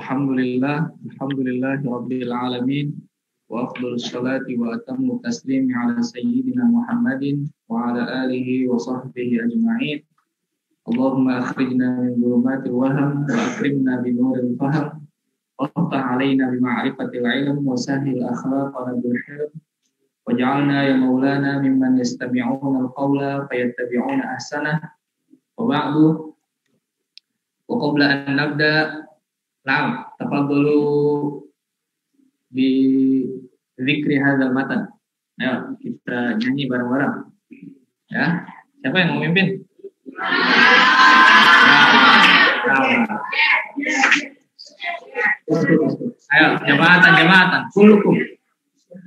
Alhamdulillah alamin wa afdhalus salati wa atammu taslimi ala sayyidina Muhammadin wa ala alihi wa sahbihi ajma'in. Allahumma akhrijna min dhulumatil waham wa akrimna bi nuril fahm waftah alaina bi ma'rifatil ilm wa sahhil akhlaqana bil hilm waj'alna ya maulana mimman yastami'una al-qawla fayattabi'una ahsanah. Wa ba'du, wa qabla an nabda, na'am, tafadhalu bi dzikri hadzal matan. Ayo kita nyanyi bareng-bareng. Ya. Siapa yang mau mimpin? Ayo, jamaatan. Kulukum.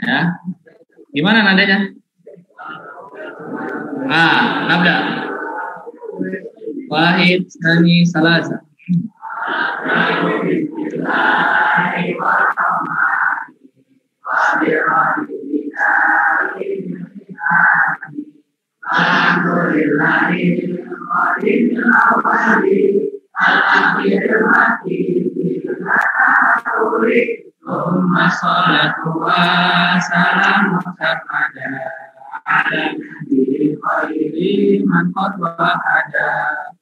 Ya. Gimana nadanya? Nabda. Wahid, tsani, salasa. Allahumma sholatu wa salamu ala nabi khairi man qad wahada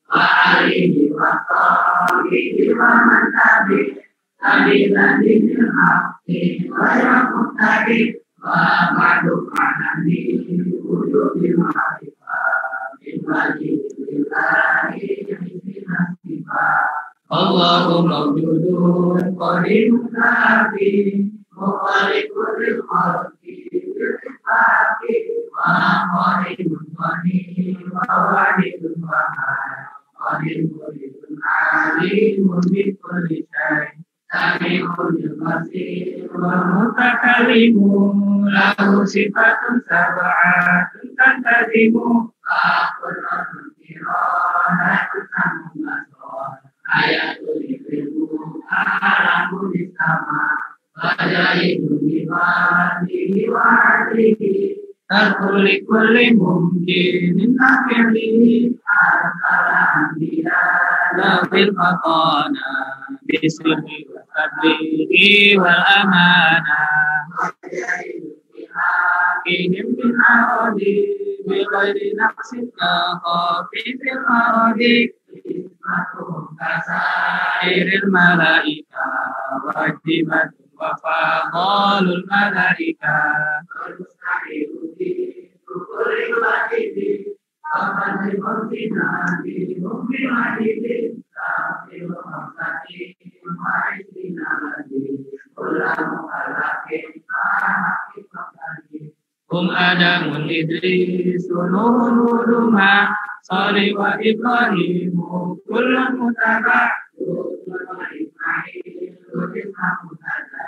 wa alihi wa sahbihi wa man tabi'ahum bil haqqi wa yaqtadi wa ba'du anani udu bil ma'rifah bil billahi Allahumma mawjudun qadim nabi mukhaliqul khalqi bil-haqi wa qaribun qadim wa wadidun qadim alimun bi kulli syai' sami'un basir wa mutakallimun lahu sifatun sab'atun tantadimu aqulun tiranatun samumason ayatul ilmu alamun sama wajahidun ibadihi wa adlihi kulli mumkinin akhiri al-kala anbiya lafil fatana bisirri wa tablihi wal amana wajahidun bihaqihim bin aradi bighairi naqsin khafifil aradi kasairil malaika wajibatun wa fadhalul malaika Adamun Idrisun Nuhun Salih wa Ibrahimu kullun mutaba wa Ismail Isma mutada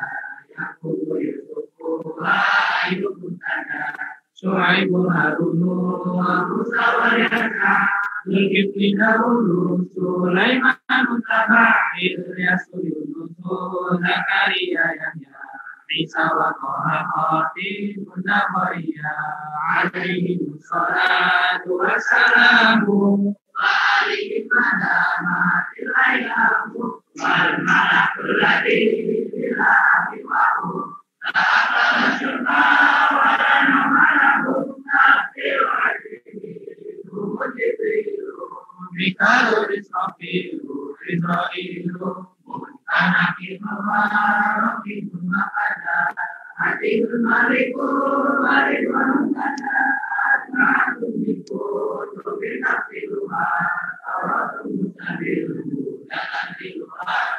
Yaqubu Yusufu wa Ayub mutada Syuaibu Harunu wa Musa wa Yasa Zulkifli Dawudu Sulaiman mutaba Ilyasu Yunusu Zakaria Yahya Isa wa Toha Khatibun Nabiyya alaihi salatu wassalamu wa alihi madamatil ayyamu wal malakul ladhi bilahi wa'u ta'ala syurna wa lana malahu nafil wa'adihi mujibiru mikalu risrafilu rizra'ilu Anakin mawarakin makada Adil malikul malikul kada Adil mikul Tubil nafiluhan Awratul mustabilu Dakan diluhan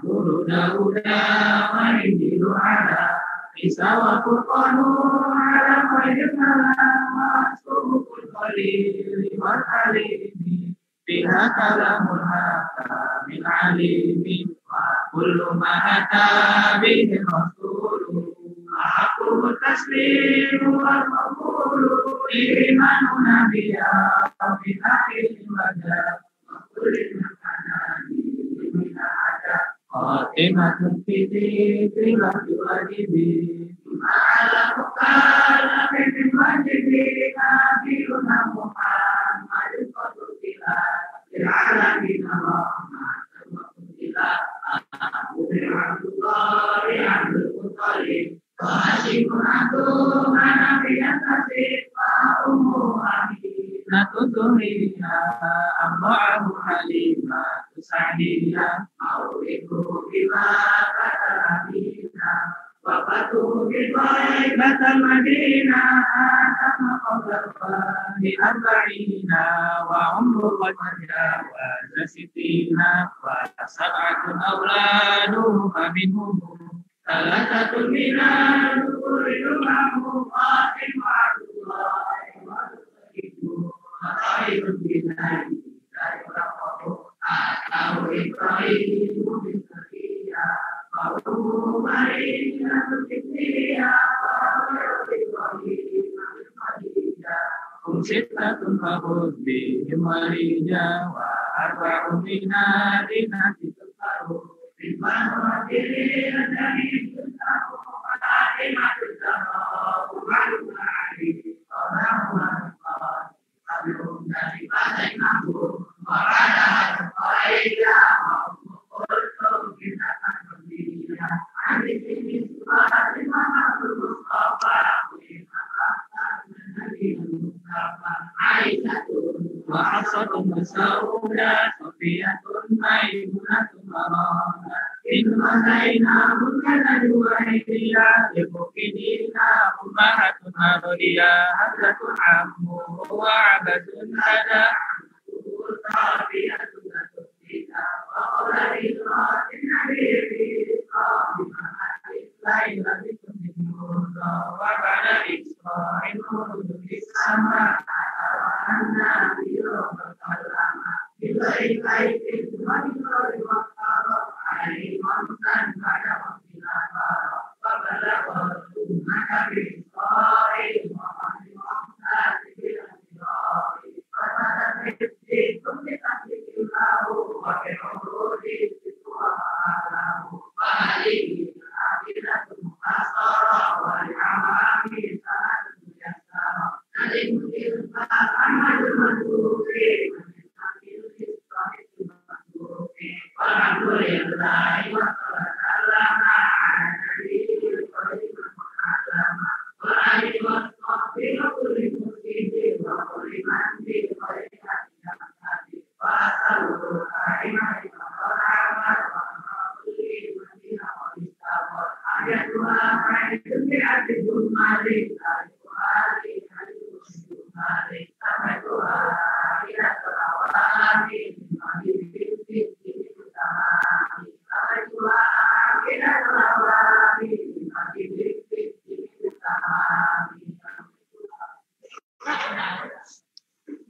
Guru dauda Mahindilu ada Isawa kurkonu Ala khair malam Suhukul khalili Wal alimi Biha kalamul haka Min alimi Kullu ma'ata bihi rasulu Aku taslimu wa maqulu Imanu nabiya Fi akhir wajah Wa kulli makanani Mina ada Khatimatun fiti Filati wajibi Ma'ala mukala Min wajibi Nabiuna Muhammad Qadutila Bi'alamin Allah Wa natutuhiya amra'ahu halima tusahiyya mauliku bima katabina wafatu bibaik batal madina atama qawlallahi arba'ina wa umru qadja wa zasitina wa sab'atun awladuhu faminhum salatatun minal kuridu ma'mu qatim wa'adullahi wa'adullahi wa'adullahi binayi dari orang-orang atau Ibrahim bintariya ma'u marina bintariya ma'u Ibrahim bintariya kumsitatun fahud bihim walija wa arba'un minadina titaru bimanu hadirin dari tutaru ma'ati ma'atutaru ma'atutari orang-orang Abirum dari badai mampu Marada Aida Untuk kita akan berdiri Hari ini Suara Imam Mustafa Aisyatun wa Hafsatun Sauda Sofiyatun Maimunatun Marana Inna Zainabun kana duwaidiyah Limukidina Ummahatun Marudiyah Hadratun Ammu wa Abadun Hada Sofiyatun Nasufika wa Qadarillatin Nabibi Lailatun Nurna wa Bada Isra'in Nurun Sama Anna Biro Berkalama Bilai-lai Wani-wani Waktarok Alimantan Pada Waktilabar Wabala Maka Bisari Wahani Waktar Bilai-lai Pada Tepsi Tumita Sikilau Wake Rodi Situa'alau Wali Abidatum Asara Wali Amami Sanatun Yasara Nadi Mungkin Ahmadul Manduki Alhamdulillah wa sallallahu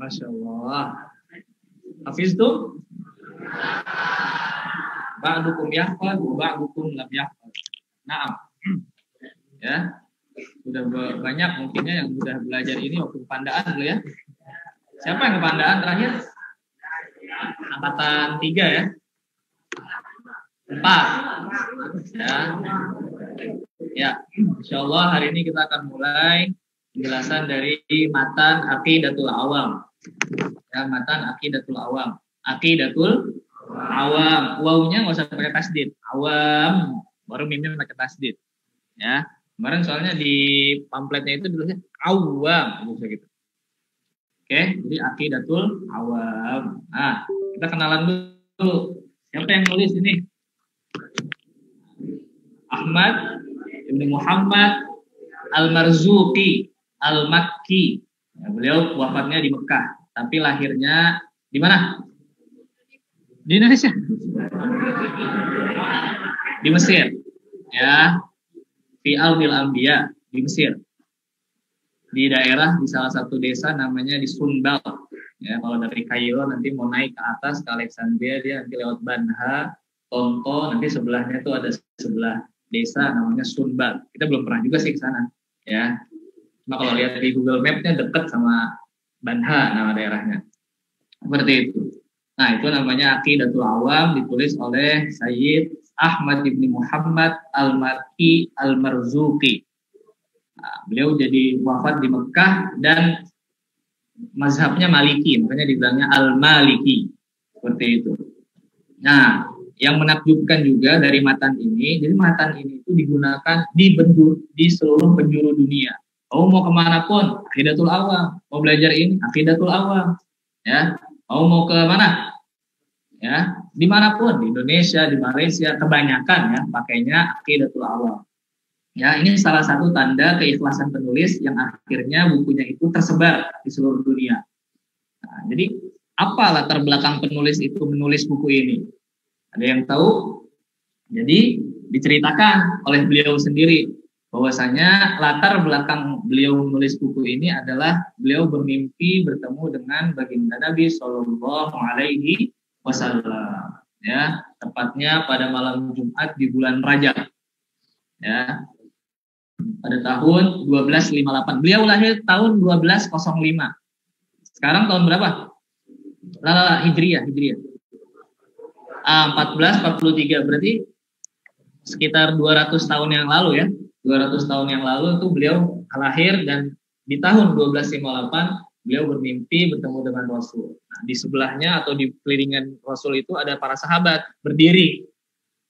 Masya Allah. Hafiz tuh? Ba'dukum yahfaz wa ba'dukum lam yahfaz. Naam. Ya. Sudah banyak mungkinnya yang sudah belajar ini waktu kepandaan dulu ya. Siapa yang kepandaan terakhir? Angkatan 3 ya. 4. Ya. Ya, insyaallah hari ini kita akan mulai penjelasan dari matan Aqidatul Awam. Ya, matan Aqidatul Awam. Aqidatul Awam. Wawunya nggak usah pakai tasdid. Awam baru mimnya pakai tasdid. Ya. Kemarin soalnya di pamfletnya itu tulisnya awam gitu. Oke, jadi Aqidatul Awam. Nah, kita kenalan dulu. Siapa yang nulis ini? Ahmad Ibn Muhammad Al-Marzuqi Al-Makki. Ya, beliau wafatnya di Mekah, tapi lahirnya di mana? Di Indonesia. Di Mesir. Ya. Fi Al-Mil Anbiya di Mesir. Di daerah di salah satu desa namanya di Sunbal. Ya, kalau dari Kairo nanti mau naik ke atas ke Alexandria dia nanti lewat Banha, Tonto, nanti sebelahnya tuh ada sebelah desa namanya Sunbal. Kita belum pernah juga sih ke sana, ya. Cuma kalau lihat di Google Map-nya dekat sama Banha nama daerahnya. Seperti itu. Nah, itu namanya Aqidatul Awam ditulis oleh Sayyid Ahmad ibn Muhammad Al-Makki Al-Marzuqi. Nah, beliau jadi wafat di Mekah dan mazhabnya Maliki, makanya dibilangnya Al-Maliki. Seperti itu. Nah, Yang menakjubkan juga dari matan ini, jadi matan ini itu digunakan di seluruh penjuru dunia. Mau kemanapun, Aqidatul Awam. Mau belajar ini, Aqidatul Awam. Ya, mau ke mana? Ya, dimanapun, di Indonesia, di Malaysia, kebanyakan ya pakainya Aqidatul Awam. Ya, ini salah satu tanda keikhlasan penulis yang akhirnya bukunya itu tersebar di seluruh dunia. Nah, jadi apa latar belakang penulis itu menulis buku ini? Ada yang tahu? Jadi diceritakan oleh beliau sendiri bahwasanya latar belakang beliau menulis buku ini adalah beliau bermimpi bertemu dengan baginda Nabi Shallallahu Alaihi Wasallam. Ya, tepatnya pada malam Jumat di bulan Rajab. Ya, pada tahun 1258. Beliau lahir tahun 1205. Sekarang tahun berapa? Hijriah. 1443, berarti sekitar 200 tahun yang lalu ya. 200 tahun yang lalu itu beliau lahir, dan di tahun 1258 beliau bermimpi bertemu dengan Rasul. Nah, di sebelahnya atau di kelilingan Rasul itu ada para sahabat berdiri.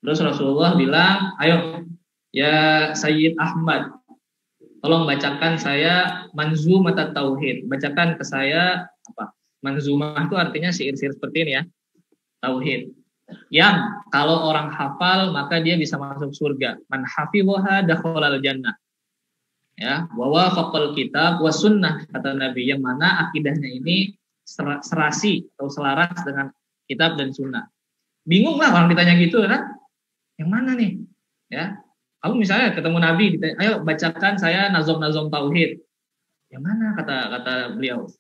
Terus Rasulullah bilang, "Ayo ya Sayyid Ahmad, tolong bacakan saya Manzumat Tauhid." Bacakan ke saya apa? Manzumah itu artinya syair-syair seperti ini ya. Tauhid. Yang kalau orang hafal maka dia bisa masuk surga. Man hafidhaha dakhalal jannah. Ya, wa wafaqal kitab wa sunnah, kata Nabi, yang mana akidahnya ini serasi atau selaras dengan kitab dan sunnah. Bingung lah orang ditanya gitu kan? Yang mana nih? Ya. Kamu misalnya ketemu Nabi ditanya, "Ayo bacakan saya nazom-nazom tauhid." Yang mana kata beliau?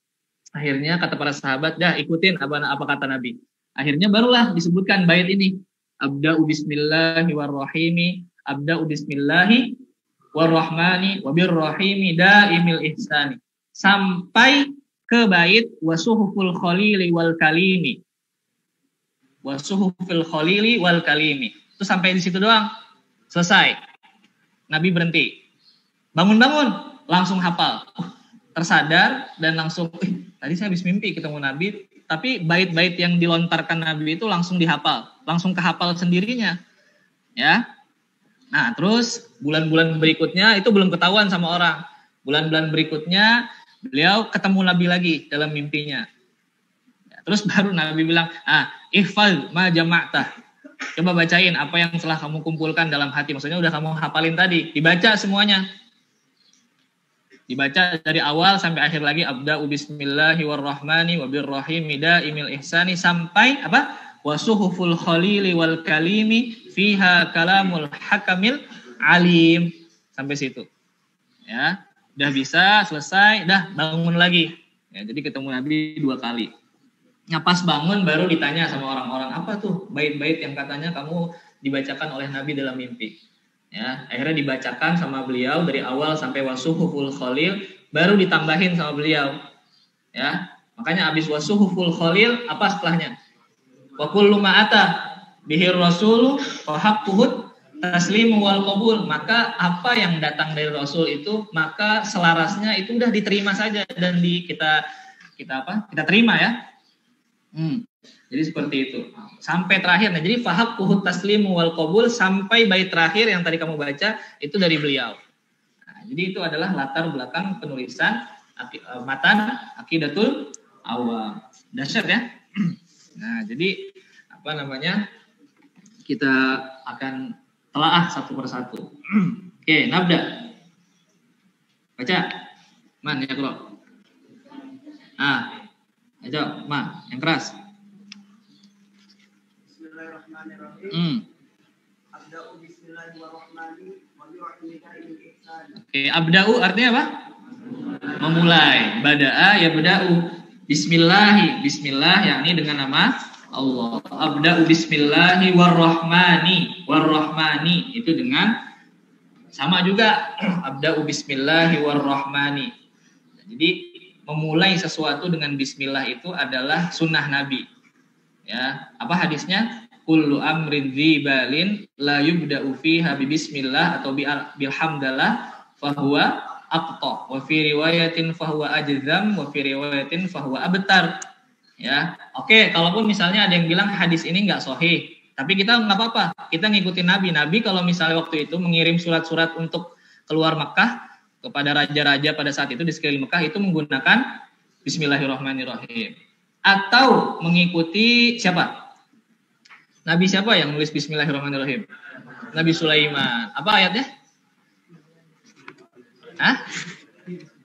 Akhirnya kata para sahabat, "Dah ikutin apa kata Nabi." Akhirnya barulah disebutkan bait ini. Abda'u bismillahi warrahimi, abda'u bismillahi warrahmani wabirrahimi daimil ihsani. Sampai ke bait wasuhuful khalili wal kalimi. Wasuhuful khalili wal kalimi. Itu sampai di situ doang. Selesai. Nabi berhenti. Bangun-bangun, langsung hafal. Tersadar dan langsung, tadi saya habis mimpi ketemu Nabi, tapi bait-bait yang dilontarkan Nabi itu langsung dihafal, langsung kehafal sendirinya. Ya. Nah, terus bulan-bulan berikutnya itu belum ketahuan sama orang. Bulan-bulan berikutnya beliau ketemu Nabi lagi dalam mimpinya. Ya, terus baru Nabi bilang, "Ihfal ma jama'tah." Coba bacain apa yang telah kamu kumpulkan dalam hati. Maksudnya udah kamu hafalin tadi, dibaca semuanya. Dibaca dari awal sampai akhir lagi, abda'u bismillahi warrahmani wabirrahimi daimil ihsani, sampai apa? Wasuhuful khalili wal kalimi fiha kalamul hakamil alim. Sampai situ. Ya, udah bisa, selesai, dah bangun lagi. Ya, jadi ketemu Nabi 2 kali. Nah, pas bangun baru ditanya sama orang-orang, "Apa tuh bait-bait yang katanya kamu dibacakan oleh Nabi dalam mimpi?" Ya, akhirnya dibacakan sama beliau dari awal sampai wasuhuful khalil, baru ditambahin sama beliau. Ya, makanya abis wasuhuful khalil apa setelahnya? Wa kullu ma ata bihir rasulu fa haqquhu taslimu wal qabul. Maka apa yang datang dari Rasul itu, maka selarasnya itu udah diterima saja dan kita terima ya. Jadi seperti itu. Sampai terakhir. Nah, jadi fahaqquhu taslimu wal qabul, sampai bait terakhir yang tadi kamu baca itu dari beliau. Nah, jadi itu adalah latar belakang penulisan matan Aqidatul Awam. Dahsyat ya. Nah, jadi kita akan telaah satu persatu. Oke, nabda. Baca. Man ya kalau. Ayo, yang keras. Bismillahirrahmanirrahim. Abda'u bismillahirrahmanirrahim wa bi'idil ihsan. Oke, abda'u artinya apa? Memulai. Bada'a ya bada'u. Bismillah yakni dengan nama Allah. Abda'u bismillahi warrahmani itu dengan sama juga abda'u bismillahi warrahmani. Jadi memulai sesuatu dengan bismillah itu adalah sunnah Nabi. Ya, apa hadisnya? Kullu amrin dzibalin la yubda'u fiha bi bismillah atau bilhamdalah fahuwa aqta, wa fi riwayatin fahuwa ajzam, wa fi riwayatin fahuwa abtar. Ya. Oke, kalaupun misalnya ada yang bilang hadis ini enggak sahih, Tapi kita nggak apa-apa, kita ngikutin Nabi. Nabi kalau misalnya waktu itu mengirim surat-surat untuk keluar Mekah kepada raja-raja pada saat itu di sekeliling Mekah itu menggunakan Bismillahirrahmanirrahim. Atau mengikuti siapa? Nabi siapa yang nulis Bismillahirrahmanirrahim? Nabi Sulaiman. Apa ayatnya? Hah?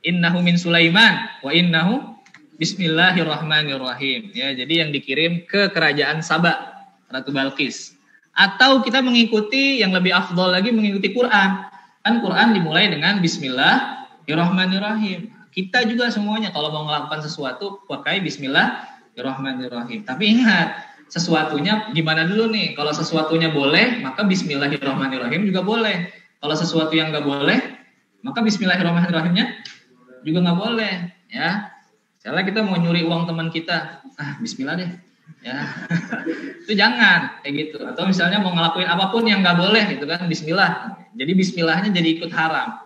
Innahu min Sulaiman wa innahu Bismillahirrahmanirrahim. Ya, jadi yang dikirim ke kerajaan Saba, Ratu Balqis. Atau kita mengikuti yang lebih afdol lagi mengikuti Quran. Kan Quran dimulai dengan Bismillahirrahmanirrahim. Kita juga semuanya kalau mau melakukan sesuatu pakai Bismillahirrahmanirrahim. Tapi ingat, sesuatunya gimana dulu nih? Kalau sesuatunya boleh, maka Bismillahirrahmanirrahim juga boleh. Kalau sesuatu yang nggak boleh, maka Bismillahirrahmanirrahimnya juga nggak boleh. Ya, misalnya kita mau nyuri uang teman kita, Bismillah deh. Ya, itu jangan kayak gitu. Atau misalnya mau ngelakuin apapun yang nggak boleh, gitu kan, Bismillah. Jadi Bismillahnya jadi ikut haram.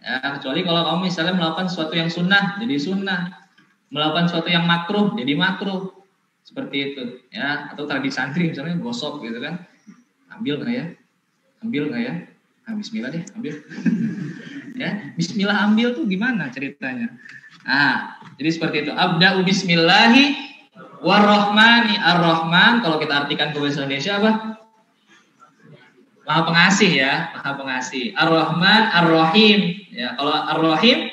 Ya, kecuali kalau kamu misalnya melakukan sesuatu yang sunnah, jadi sunnah. Melakukan sesuatu yang makruh, jadi makruh. Seperti itu, ya. Atau tradisi santri misalnya gosok, gitu kan. Ambil nggak ya? Ambil nggak ya? Bismillah deh, ambil. Ya, Bismillah ambil tuh gimana ceritanya? Nah, jadi seperti itu. Abda'u bismillahi warrahmani. Ar-Rahman kalau kita artikan ke bahasa Indonesia apa? Maha pengasih ya, Maha pengasih. Ar-Rahman, Ar-Rahim. Ya, kalau Ar-Rahim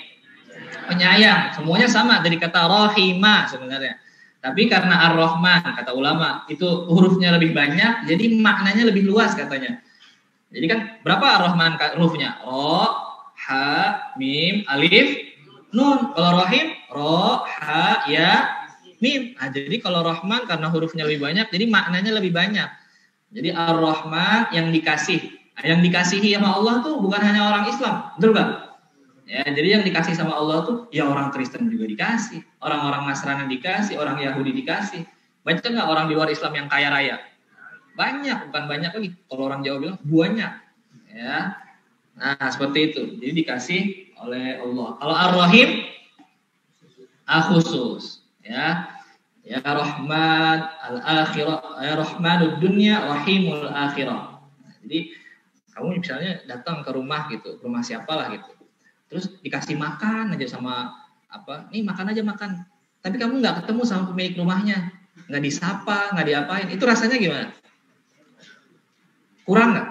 penyayang, semuanya sama dari kata rahimah sebenarnya. Tapi karena Ar-Rahman kata ulama itu hurufnya lebih banyak, jadi maknanya lebih luas katanya. Jadi kan berapa Ar-Rahman hurufnya? Ro, ha, mim, alif, nun. Kalau Rahim, ro, ha, ya, mim. Nah, jadi kalau Rahman karena hurufnya lebih banyak, jadi maknanya lebih banyak. Jadi Ar-Rahman yang dikasih. Nah, yang dikasihi sama Allah tuh bukan hanya orang Islam, betul gak? Ya, jadi yang dikasih sama Allah tuh ya orang Kristen juga dikasih, orang-orang Nasrani dikasih, orang Yahudi dikasih. Banyak nggak orang di luar Islam yang kaya raya? Banyak, bukan banyak lagi. Kalau orang Jawa bilang banyak. Ya, nah seperti itu. Jadi dikasih oleh Allah. Kalau Ar-Rahim, khusus. Ya, ya Rahman al-akhirah, ya Rahmanud dunya, Rahimul akhirah. Jadi kamu misalnya datang ke rumah gitu, rumah siapalah gitu. Terus dikasih makan aja sama apa? Nih makan aja makan. Tapi kamu nggak ketemu sama pemilik rumahnya, nggak disapa, nggak diapain. Itu rasanya gimana? Kurang nggak?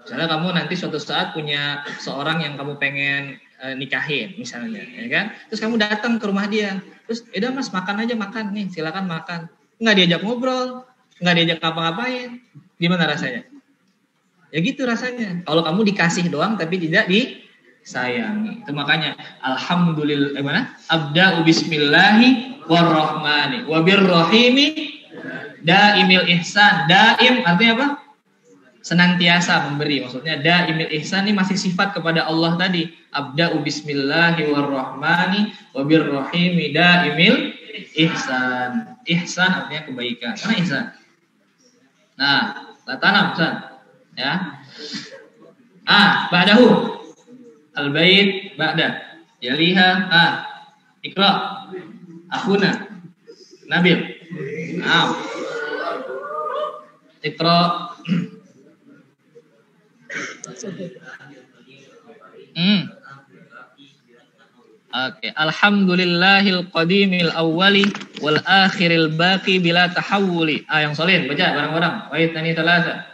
Misalnya kamu nanti suatu saat punya seorang yang kamu pengen nikahin misalnya, ya kan? Terus kamu datang ke rumah dia, terus, udah mas makan aja makan nih, silakan makan. Nggak diajak ngobrol, nggak diajak ngapa-ngapain, gimana rasanya? Ya gitu rasanya. Kalau kamu dikasih doang tapi tidak disayangi. Itu makanya alhamdulillah abda'u bismillahi warrahmani wabirrahimi daimil ihsan. Daim artinya apa? Senantiasa memberi. Maksudnya daimil ihsan ini masih sifat kepada Allah tadi. Abda'u bismillahi warrahmani wabirrahimi daimil ihsan. Ihsan artinya kebaikan. Mana ihsan? Nah, latanam ihsan. Ya. Ba'dahu al-bait ba'da. Yaliha Iqra. Akhuna Nabil. Iqra. Oke. Alhamdulillahil qadimil awwali wal akhiril baqi bila tahawuli. Yang solin baca bareng-bareng. Wa itani talasa.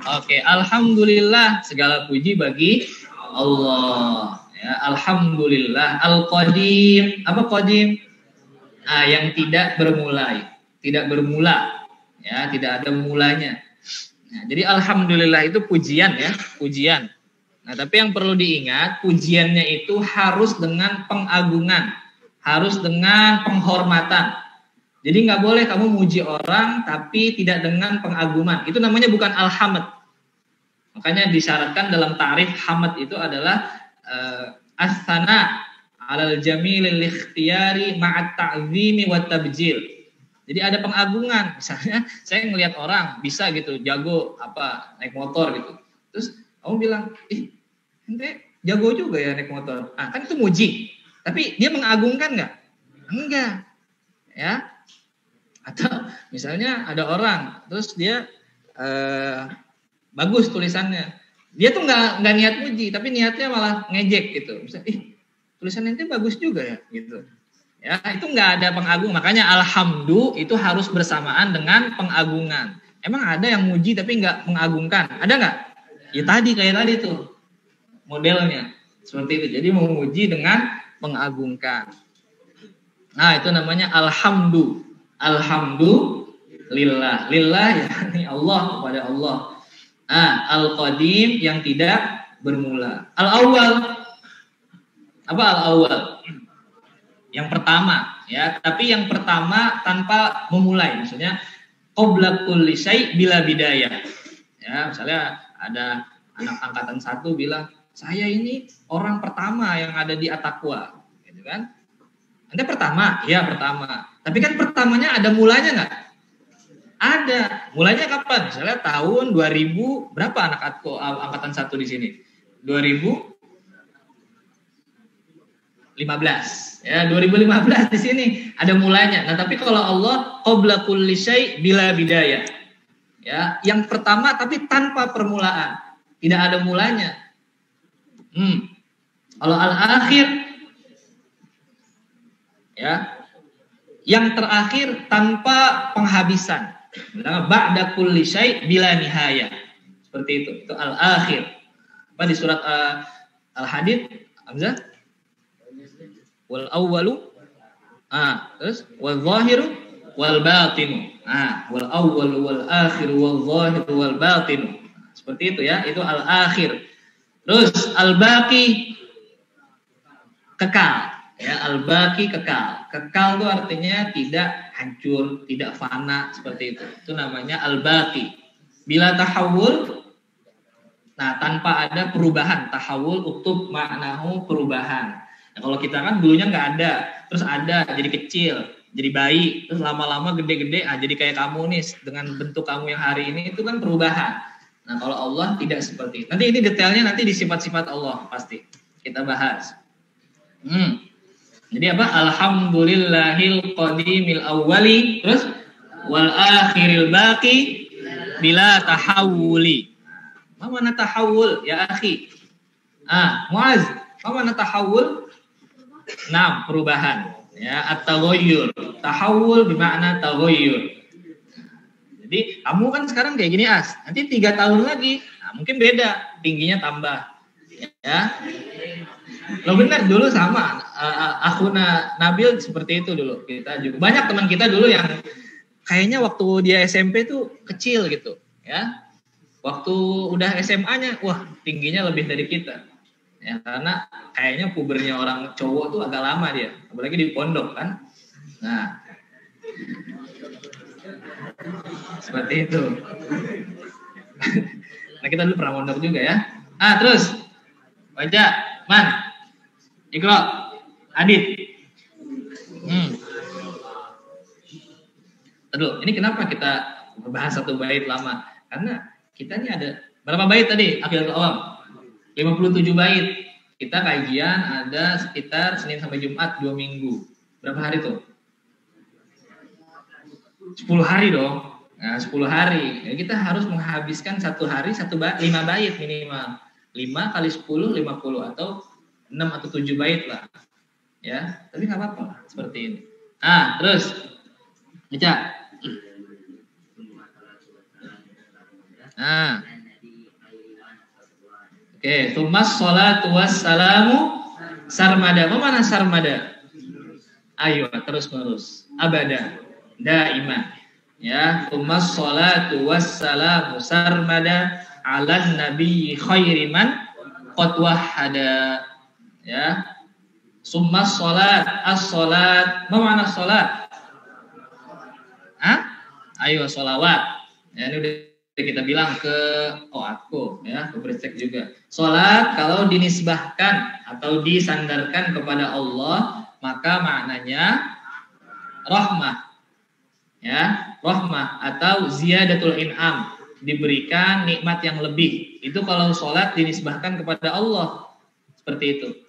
Oke, alhamdulillah segala puji bagi Allah. Ya, alhamdulillah al-qadim. Apa qadim? Yang tidak bermulai, tidak bermula. Ya, tidak ada mulanya. Nah, jadi alhamdulillah itu pujian ya, pujian. Nah, tapi yang perlu diingat, pujiannya itu harus dengan pengagungan, harus dengan penghormatan. Jadi nggak boleh kamu muji orang tapi tidak dengan pengagungan. Itu namanya bukan alhamd. Makanya disyaratkan dalam ta'rif hamd itu adalah as-sana 'alal jamilil ikhtiyari ma'at ta'zimi wat tabjil. Jadi ada pengagungan. Misalnya saya ngelihat orang bisa gitu jago naik motor gitu. Terus kamu bilang, ente jago juga ya naik motor. Kan itu muji. Tapi dia mengagungkan nggak? Enggak. Ya. Atau misalnya ada orang terus dia bagus tulisannya. Dia tuh nggak niat muji, tapi niatnya malah ngejek gitu. Misalnya, tulisan ente bagus juga ya gitu. Ya, itu nggak ada pengagung. Makanya alhamdulillah itu harus bersamaan dengan pengagungan. Emang ada yang muji tapi nggak mengagungkan? Ada nggak? Ya tadi kayak tadi tuh modelnya seperti itu. Jadi memuji dengan mengagungkan. Nah, itu namanya alhamdulillah. Alhamdulillah. Lillah yakni Allah, kepada Allah. Al-qadim yang tidak bermula. Al-awwal. Apa al-awwal? Yang pertama, ya. Tapi yang pertama tanpa memulai. Maksudnya qabla kulli syai' bila bidayah. Ya, misalnya ada anak angkatan 1 bilang, "Saya ini orang pertama yang ada di At-Taqwa." Gitu kan? Anda pertama? Ya, pertama. Tapi kan pertamanya ada mulanya nggak? Ada. Mulanya kapan? Misalnya tahun 2000, berapa anak angkatan 1 di sini? 2015. Ya, 2015 di sini ada mulanya. Nah, tapi kalau Allah qabla kulli syai' bila bidayah. Ya, yang pertama tapi tanpa permulaan. Tidak ada mulanya. Kalau al-akhir, ya, yang terakhir tanpa penghabisan. Ba'da kulli syai' bila nihayah. Seperti itu. Itu al-akhir. Apa di surat Al-Hadid, Hamzah? Wal awwalu, terus wal zahiru wal batinu. Wal awwalu wal akhiru wal zahiru wal batinu. Seperti itu ya, itu al-akhir. Terus al-baqi, kekal. Ya, al-baqi kekal. Kekal itu artinya tidak hancur, tidak fana, seperti itu. Itu namanya al-baqi. Bila tahawul, nah tanpa ada perubahan. Tahawul uktub maknahu perubahan. Nah, kalau kita kan dulunya nggak ada, terus ada jadi kecil, jadi bayi, terus lama-lama gede-gede, jadi kayak kamu nih dengan bentuk kamu yang hari ini, itu kan perubahan. Nah, kalau Allah tidak seperti itu. Nanti ini detailnya nanti di sifat-sifat Allah pasti kita bahas. Jadi apa? Alhamdulillahil qadimil awwali, terus wal akhiril baqi bila tahawuli. Apa mana tahawul ya akhi? Muaz, apa mana tahawul? Perubahan. Ya, at-taghayyur. Tahawul bermakna taghayyur. Jadi kamu kan sekarang kayak gini nanti 3 tahun lagi, mungkin beda, tingginya tambah. Ya. Lo benar dulu sama akhuna Nabil seperti itu dulu. Kita juga banyak teman kita dulu yang kayaknya waktu dia SMP tuh kecil gitu, ya. Waktu udah SMA-nya, wah tingginya lebih dari kita. Ya, karena kayaknya pubernya orang cowok tuh agak lama dia, apalagi di pondok kan. Nah, seperti itu. Nah, kita dulu pernah mondok juga ya. Terus baca, Man, Iqra, Adit. Aduh, ini kenapa kita bahas satu bait lama? Karena kita ini ada berapa bait tadi? Akhirul awam. 57 bait. Kita kajian ada sekitar Senin sampai Jumat 2 minggu. Berapa hari tuh? 10 hari dong. Nah, 10 hari. Jadi kita harus menghabiskan satu hari 5 bait minimal. 5 kali 10 50 atau 6 atau 7 bait lah. Ya, tapi nggak apa-apa seperti ini. Terus baca. Oke, tumas sholatu wassalamu sarmada. Apa mana sarmada? Ayo, terus abada, daiman. Ya, tumas sholatu wassalamu sarmada ala nabi khairiman qad wahada. Ya. Summas sholat, as-sholat. Apa mana sholat? Ayo, sholawat. Ya, ini udah kita bilang ke aku ya, ke Beristek juga. Salat kalau dinisbahkan atau disandarkan kepada Allah, maka maknanya rahmah. Ya, rahmah atau ziyadatul in'am, diberikan nikmat yang lebih. Itu kalau salat dinisbahkan kepada Allah. Seperti itu.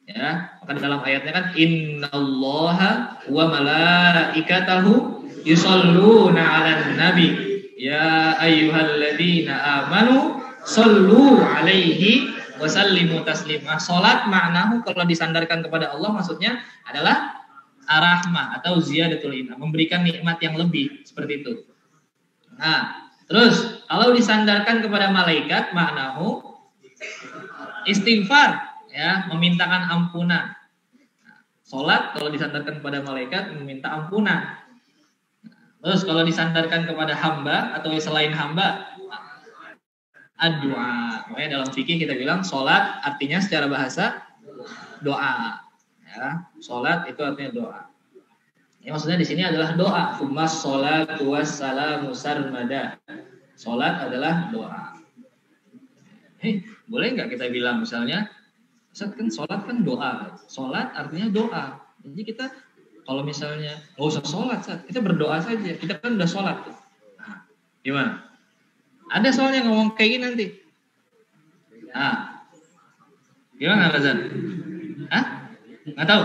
Ya, maka dalam ayatnya kan innallaha wa malaikatahu yusholluna 'alan nabi ya ayyuhalladzina amanu shollu 'alaihi wa sallimu taslima. Salat maknahu kalau disandarkan kepada Allah maksudnya adalah ar-rahmah atau ziyadatul inam, memberikan nikmat yang lebih, seperti itu. Nah, terus kalau disandarkan kepada malaikat maknahu istighfar, ya, memintakan ampunan. Salat kalau disandarkan kepada malaikat meminta ampunan. Terus kalau disandarkan kepada hamba atau selain hamba, doa. Makanya dalam fikih kita bilang salat artinya secara bahasa doa. Ya, salat itu artinya doa. Ya, maksudnya di sini adalah doa. Tsummas sholatu wassalamu sarmada. Salat adalah doa. Boleh nggak kita bilang misalnya, Ustaz kan sholat kan doa. Sholat artinya doa. Jadi kita kalau misalnya nggak usah sholat, Ustaz, kita berdoa saja. Kita kan udah sholat. Nah, gimana? Ada soalnya ngomong kayak gini nanti. Nah, gimana Razan? Hah? Nggak tahu.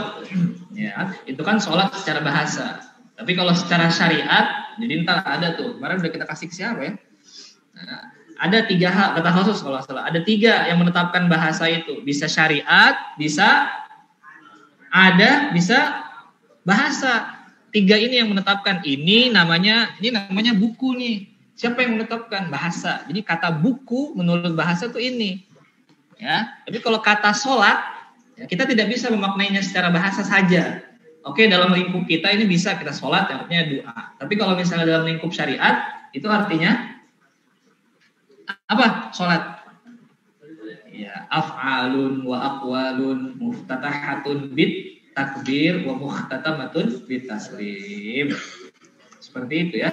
Ya, itu kan sholat secara bahasa. Tapi kalau secara syariat, jadi ntar ada tuh. Kemarin udah kita kasih ke siapa ya? Nah, ada 3 hal, kata khusus kalau salah. Ada 3 yang menetapkan bahasa itu. Bisa syariat, bisa ada, bisa bahasa. 3 ini yang menetapkan. Ini namanya buku nih. Siapa yang menetapkan? Bahasa. Jadi kata buku menurut bahasa itu ini. Ya. Tapi kalau kata sholat, ya, kita tidak bisa memaknainya secara bahasa saja. Oke, dalam lingkup kita ini bisa kita sholat, artinya doa. Tapi kalau misalnya dalam lingkup syariat, itu artinya apa? Sholat. Ya, af'alun wa aqwalun muftatahatun bit takbir wa muhtatamatun bit taslim. Seperti itu ya.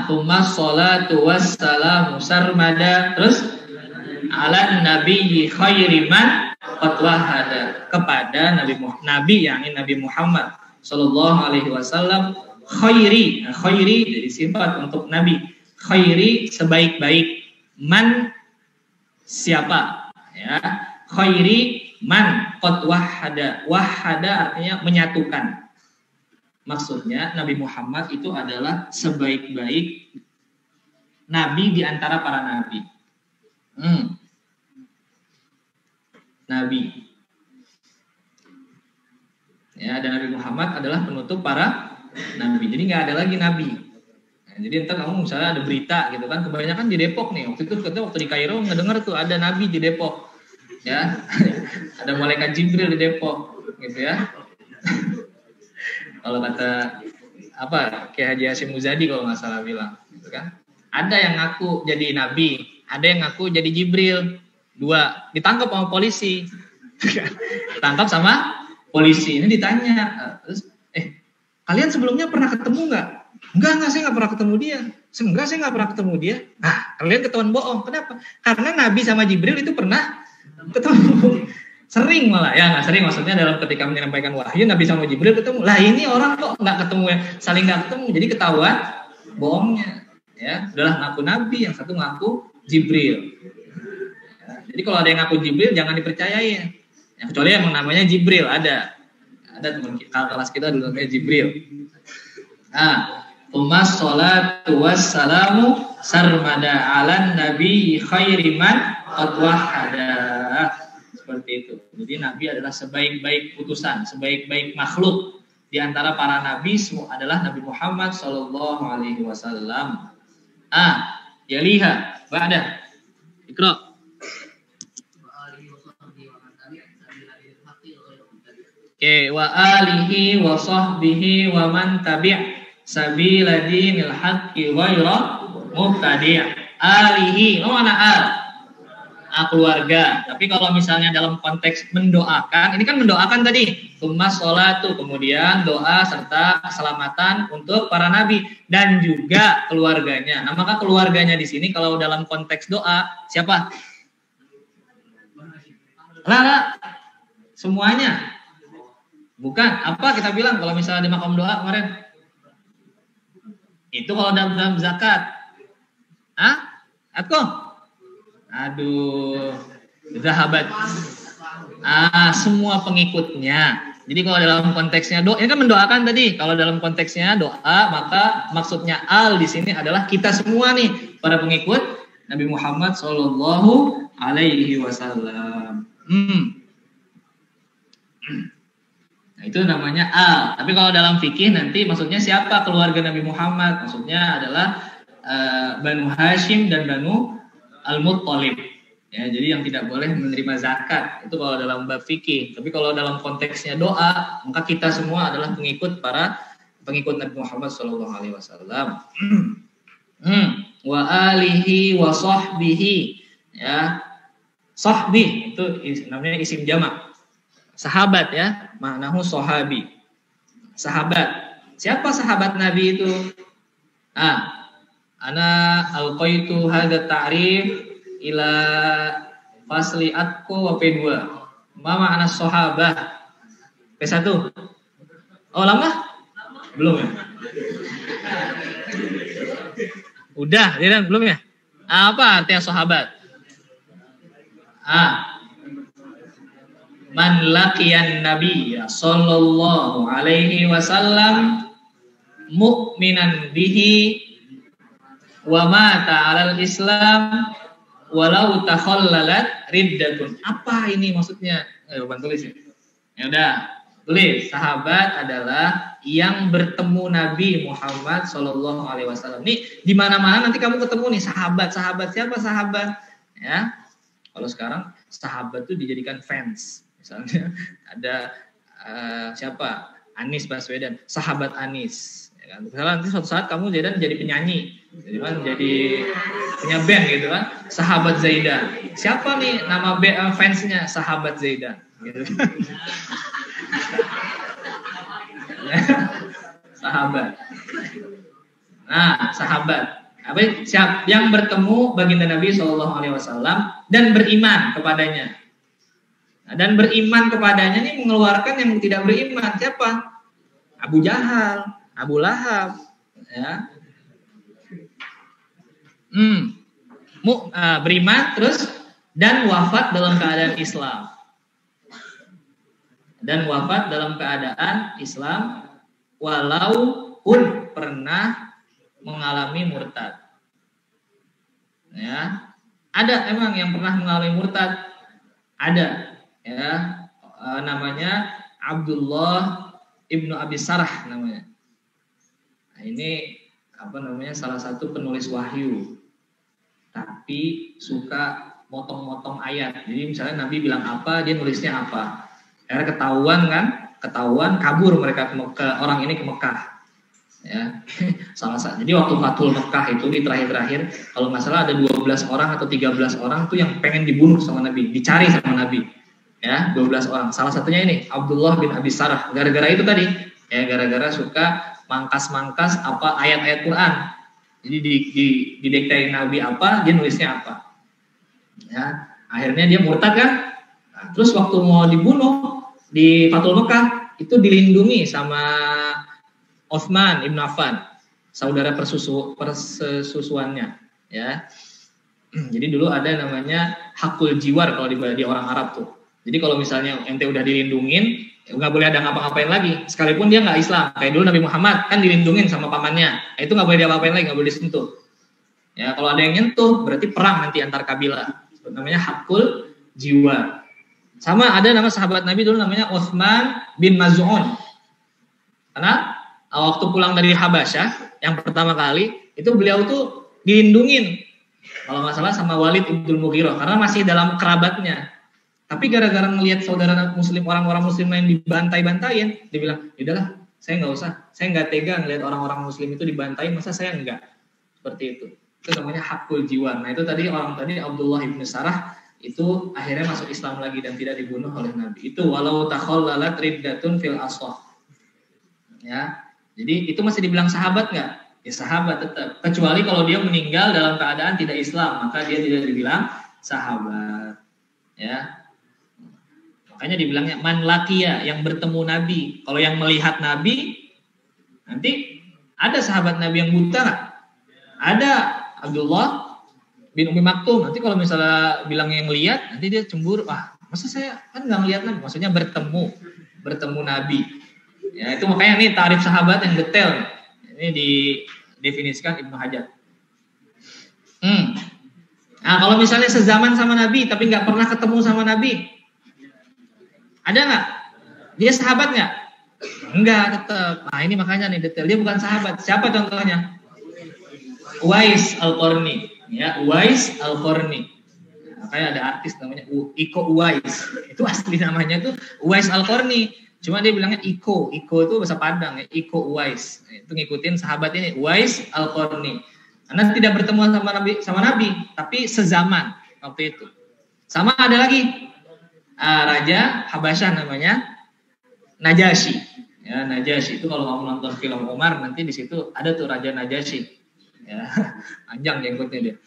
Tsummas sholatu wassalamu sarmada. Terus ala nabiyyi khairi man qad wahada, kepada Nabi yang Nabi Muhammad sallallahu alaihi wasallam. Khairi jadi sifat untuk Nabi. Khairi sebaik-baik, man siapa, ya. Khairi man qad wahada. Wahada artinya menyatukan. Maksudnya Nabi Muhammad itu adalah sebaik-baik nabi di antara para nabi. Nabi. Ya, dan Nabi Muhammad adalah penutup para nabi. Jadi nggak ada lagi nabi. Jadi entar kamu misalnya ada berita gitu kan, kebanyakan di Depok nih. Waktu di Kairo ngedenger tuh ada nabi di Depok. Ya. Ada malaikat Jibril di Depok gitu ya. Kalau kata Kiai Haji Hasyim Muzadi kalau nggak salah bilang gitu kan. Ada yang ngaku jadi nabi, ada yang ngaku jadi Jibril. 2 ditangkap sama polisi. Ditangkap sama polisi. Ini ditanya, terus kalian sebelumnya pernah ketemu nggak? Enggak, saya nggak pernah ketemu dia. Enggak, saya nggak pernah ketemu dia. Kalian ketahuan bohong. Kenapa? Karena Nabi sama Jibril itu pernah ketemu. Sering malah, ya nggak sering. Maksudnya dalam ketika menyampaikan wahyu, Nabi sama Jibril ketemu. Lah ini orang kok nggak ketemu, saling nggak ketemu. Jadi ketahuan bohongnya. Ya, udahlah ngaku Nabi, yang satu ngaku Jibril. Ya, jadi kalau ada yang ngaku Jibril jangan dipercayain. Ya, kecuali yang namanya Jibril ada teman kelas kita dulu namanya Jibril. Tsummas sholatu wassalamu sarmada alan nabi khairi man qad wahada. Seperti itu. Jadi Nabi adalah sebaik-baik utusan, sebaik-baik makhluk di antara para nabi semua adalah Nabi Muhammad sallallahu alaihi wasallam. Yaliha ba'da. Iqra. Wa alihi wa sahbihi wa man tabi' sabila dinil haqqi ghaira mubtadi'. Alihi, mana al? Keluarga. Tapi kalau misalnya dalam konteks mendoakan, ini kan mendoakan tadi, tsummas sholatu, kemudian doa serta keselamatan untuk para nabi dan juga keluarganya. Nah, maka keluarganya di sini kalau dalam konteks doa siapa? Semuanya. Bukan, apa kita bilang kalau misalnya di makam doa kemarin? Itu kalau dalam zakat. Aduh, zahabat Semua pengikutnya. Jadi kalau dalam konteksnya doa, ini kan mendoakan tadi. Kalau dalam konteksnya doa, maka maksudnya al di sini adalah kita semua nih, para pengikut Nabi Muhammad Shallallahu Alaihi Wasallam. Nah, itu namanya al. Tapi kalau dalam fikih nanti maksudnya siapa keluarga Nabi Muhammad? Maksudnya adalah Banu Hashim dan Banu Al-Muttalib. Ya, jadi yang tidak boleh menerima zakat itu kalau dalam bab fikih. Tapi kalau dalam konteksnya doa, maka kita semua adalah para pengikut Nabi Muhammad Shallallahu Alaihi Wasallam. Wa alihi wa sahbihi, ya. Sahbi itu namanya isim jamak. Sahabat, ya, maknahu sahabi. Sahabat. Siapa sahabat Nabi itu? Ana alqaitu hadza ta'rif ila fasli atku wa P2. Mama anak sahabah. P1. Oh, lama? Belum ya? Udah, belum ya? Apa artinya sahabat? Man laqiyan nabiyya sallallahu alaihi wasallam mu'minan bihi wa mata 'alal Islam walau takhallalat riddatun. Apa ini maksudnya? Ayo tulis ya. Ya udah, tulis. Sahabat adalah yang bertemu Nabi Muhammad Shallallahu Alaihi Wasallam. Nih di mana-mana nanti kamu ketemu nih sahabat. Siapa sahabat? Ya. Kalau sekarang sahabat itu dijadikan fans. Misalnya ada siapa? Anies Baswedan, sahabat Anies. Ya kan? Misalnya nanti suatu saat kamu jadi penyanyi, jadi punya band gitu kan, sahabat Zaidan. Siapa nih nama fansnya? Sahabat Zaidan. Gitu. Sahabat. Nah, sahabat. Siapa yang bertemu baginda Nabi Shallallahu Alaihi Wasallam dan beriman kepadanya. Nah, dan beriman kepadanya ini mengeluarkan yang tidak beriman. Siapa? Abu Jahal, Abu Lahab, ya. Beriman terus dan wafat dalam keadaan Islam. Dan wafat dalam keadaan Islam walaupun pernah mengalami murtad. Ya. Ada emang yang pernah mengalami murtad. Ada, ya. Namanya Abdullah Ibnu Abi Sarh namanya. Nah, ini salah satu penulis wahyu. Tapi suka motong-motong ayat. Jadi misalnya Nabi bilang apa, dia nulisnya apa. Karena ketahuan kabur mereka ke orang ini ke Mekah. Ya. Jadi waktu Fathul Mekah itu di terakhir-terakhir, kalau nggak salah ada 12 orang atau 13 orang tuh yang pengen dibunuh sama Nabi, dicari sama Nabi. Ya, 12 orang. Salah satunya ini Abdullah bin Abi Sarh. Gara-gara itu tadi, ya, gara-gara suka mangkas-mangkas apa ayat-ayat Quran. Jadi didiktein Nabi apa, dia nulisnya apa. Ya, akhirnya dia murtad kan? Nah, terus waktu mau dibunuh di Fathul Mekah itu dilindungi sama Utsman Ibn Affan, saudara persusuannya, ya. Jadi dulu ada namanya hakul jiwar kalau di orang Arab tuh. Jadi kalau misalnya ente udah dilindungin, nggak boleh ada ngapa-ngapain lagi. Sekalipun dia nggak Islam, kayak dulu Nabi Muhammad kan dilindungin sama pamannya, nah, itu nggak boleh diapa-apain lagi, nggak boleh disentuh. Ya, kalau ada yang nyentuh berarti perang nanti antar kabilah. Namanya hakul jiwar. Sama ada nama sahabat Nabi dulu namanya Utsman bin Maz'un. Karena waktu pulang dari Habasyah yang pertama kali itu beliau tuh dilindungin kalau nggak salah sama Walid ibn Mughirah karena masih dalam kerabatnya. Tapi gara-gara melihat saudara Muslim, orang-orang Muslim lain dibantai-bantain, dia bilang, "Yaudahlah, saya nggak usah, saya nggak tega ngelihat orang-orang Muslim itu dibantai, masa saya enggak?" Seperti itu. Itu namanya hakul jiwa. Nah itu tadi Abdullah ibn Sarh itu akhirnya masuk Islam lagi dan tidak dibunuh oleh Nabi. Itu walau takhallalat riddatun fil aswah. Ya. Jadi itu masih dibilang sahabat nggak? Ya sahabat tetap. Kecuali kalau dia meninggal dalam keadaan tidak Islam, maka dia tidak dibilang sahabat. Ya. Makanya dibilangnya man laqiya, yang bertemu Nabi. Kalau yang melihat Nabi, nanti ada sahabat Nabi yang buta nggak? Ada Abdullah bin Umi Maktum. Nanti kalau misalnya bilang yang lihat, nanti dia cemburu. Wah, Masa saya kan nggak ngeliat Nabi, maksudnya bertemu Nabi. Ya, itu makanya nih tarif sahabat yang detail. Ini didefinisikan Ibnu Hajar. Nah, kalau misalnya sezaman sama Nabi tapi nggak pernah ketemu sama Nabi, ada nggak? Dia sahabat nggak? Enggak, tetap. Nah, ini makanya nih detail. Dia bukan sahabat. Siapa contohnya? Uwais Al-Qarni. Ya, Uwais Al-Qarni. Kayak ada artis namanya Iko Uwais. Itu asli namanya tuh Uwais Al-Qarni. Cuma dia bilangnya Iko. Iko itu bahasa Padang ya. Iko Uwais. Itu ngikutin sahabat ini Uwais Al-Qarni. Karena tidak bertemu sama Nabi, tapi sezaman waktu itu. Sama ada lagi Raja Habasyah namanya Najasyi. Ya, Najasyi itu kalau kamu nonton film Umar nanti di situ ada tuh Raja Najasyi. Ya, panjang jenggotnya dia.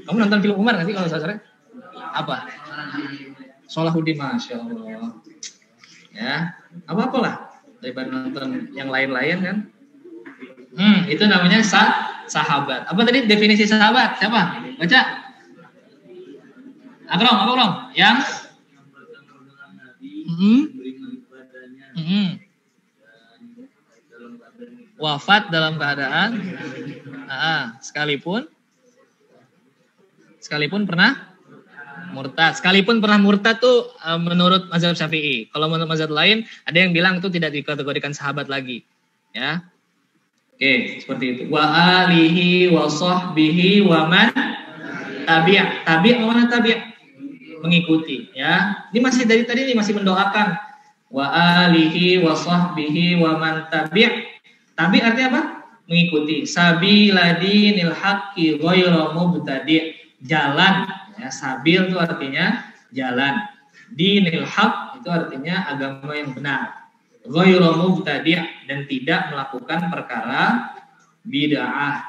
Kamu nonton film Umar nanti kalau sore? Apa? Salahuddin, Masya Allah. Ya, apa-apalah daripada nonton yang lain-lain kan. Itu namanya sahabat. Apa tadi definisi sahabat? Siapa? Baca. Akrom. Yang wafat dalam keadaan sekalipun pernah murtad. Sekalipun pernah murtad tuh menurut mazhab Syafi'i. Kalau menurut mazhab lain ada yang bilang itu tidak dikategorikan sahabat lagi. Ya. Oke, seperti itu. Wa alihi wa sahbihi wa man tabi'. Tabi' mana tabi'? Mengikuti, ya. Ini masih dari tadi ini masih mendoakan. Wa alihi wa sahbihi wa man tabi'. Tabi' artinya apa? Mengikuti. Sabila dinil haqqi ghairu mubtadi'. Jalan, ya. Sabil itu artinya jalan. Dinil haqq itu artinya agama yang benar. Ghairu mubtadi' dan tidak melakukan perkara bid'ah.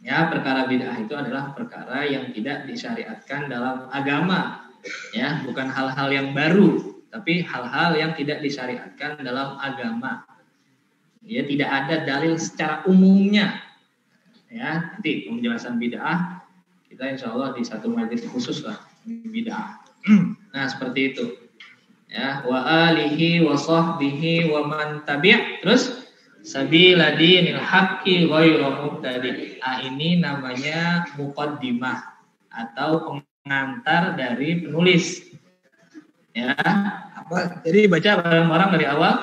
Ya, perkara bid'ah itu adalah perkara yang tidak disyariatkan dalam agama. Ya, bukan hal-hal yang baru, tapi hal-hal yang tidak disyariatkan dalam agama. Ya, tidak ada dalil secara umumnya. Ya, nanti penjelasan bid'ah kita insyaallah di satu majelis khusus lah bid'ah. Nah, seperti itu. Ya, wa alihi wa sahbihi wa man tabi'. Terus sabila dinil haqqi ghairu mubtadi'. Ini namanya muqaddimah atau pengantar dari penulis. Ya, apa? Jadi baca bareng-bareng dari awal.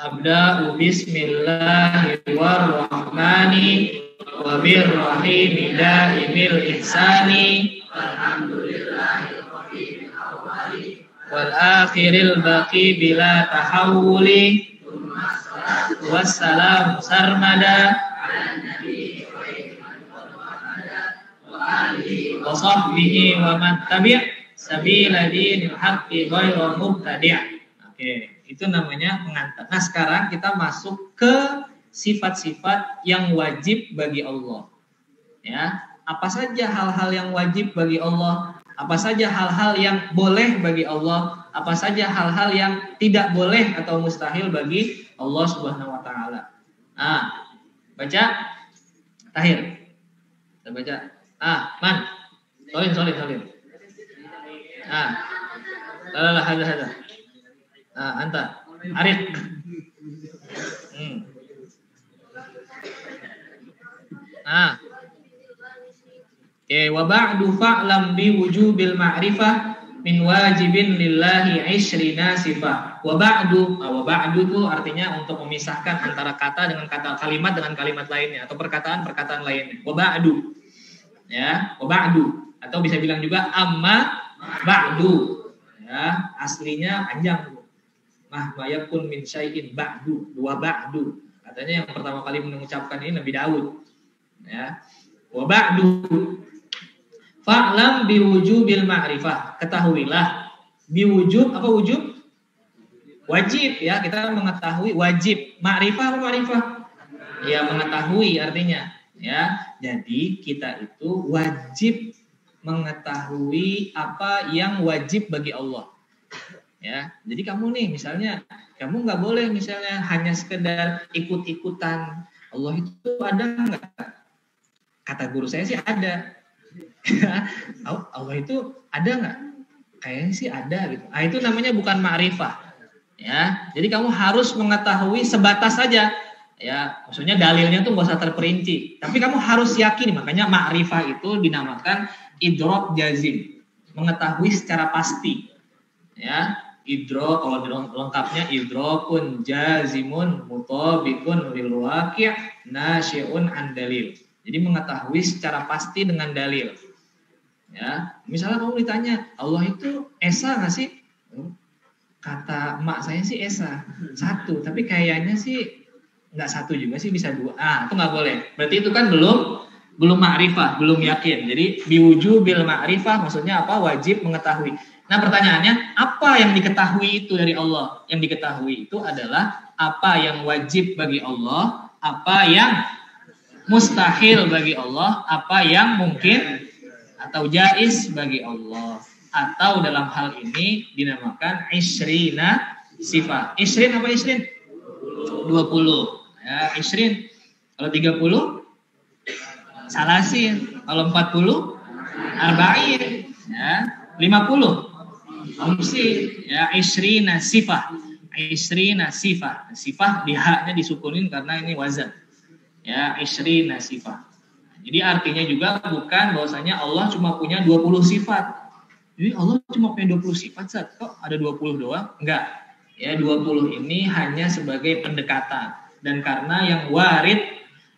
Abda'u bismillahirrahmanirrahim wa birrahim daimil ihsani wal akhiril baqi bila tahawuli wassalam sarmada wa sahbihi wa man tabi' sabila dinil haqqi ghairu mubtadi'. Oke, itu namanya pengantar. Nah, sekarang kita masuk ke sifat-sifat yang wajib bagi Allah. Ya, apa saja hal-hal yang wajib bagi Allah? Apa saja hal-hal yang boleh bagi Allah, apa saja hal-hal yang tidak boleh atau mustahil bagi Allah Subhanahu wa taala. Nah, baca Tahir. Kita baca. Man. Solin. Hada. Anta. Arif. Wa ba'du fa'lam bi wujubil ma'rifah min wajibin lillahi 'ishrina sifah. Wa ba'du itu artinya untuk memisahkan antara kata dengan kata, kalimat dengan kalimat lainnya atau perkataan-perkataan lainnya. Wa ba'du. Ya, wa ba'du atau bisa bilang juga amma ba'du. Ya, aslinya panjang. Ma yakun min syai'in ba'du, wa ba'du. Katanya yang pertama kali mengucapkan ini Nabi Daud. Ya. Wa ba'du fa'lam biwujubil ma'rifah. Ketahuilah biwujub, apa wujub? Wajib, ya, kita mengetahui wajib. Ma'rifah apa ma'rifah? Ya, mengetahui artinya, ya. Jadi kita itu wajib mengetahui apa yang wajib bagi Allah. Ya. Jadi kamu nih misalnya, kamu nggak boleh misalnya hanya sekedar ikut-ikutan. Allah itu ada nggak? Kata guru saya sih ada. Allah itu ada nggak? Kayaknya sih ada gitu. Ah, itu namanya bukan ma'rifah. Ya, jadi kamu harus mengetahui sebatas saja. Ya, maksudnya dalilnya tuh nggak usah terperinci. Tapi kamu harus yakin, makanya ma'rifah itu dinamakan idrok jazim, mengetahui secara pasti. Ya, idrok kalau lengkapnya idrokun jazimun mutabikun lil waqi' nasyi'un an dalil. Jadi mengetahui secara pasti dengan dalil. Ya, misalnya kamu ditanya, Allah itu esa nggak sih? Kata emak saya sih esa, satu, tapi kayaknya sih nggak satu juga sih, bisa dua. Ah, itu nggak boleh. Berarti itu kan belum ma'rifah, belum yakin. Jadi biwujubil ma'rifah maksudnya apa? Wajib mengetahui. Nah, pertanyaannya, apa yang diketahui itu dari Allah? Yang diketahui itu adalah apa yang wajib bagi Allah, apa yang mustahil bagi Allah, apa yang mungkin atau jaiz bagi Allah. Atau dalam hal ini dinamakan isrina sifat. Isrin apa isrin? 20. Ya, isrin. Kalau 30 salasin. Kalau 40 arba'in. Ya, 50 hamsin. Ya, isrina sifat. Isrina sifat. Sifat di haknya disukunin karena ini wazan. Ya, isrina sifat. Jadi artinya juga bukan bahwasanya Allah cuma punya 20 sifat. Jadi Allah cuma punya 20 sifat, Zat. Kok ada 20 doang? Enggak. Ya, 20 ini hanya sebagai pendekatan. Dan karena yang warid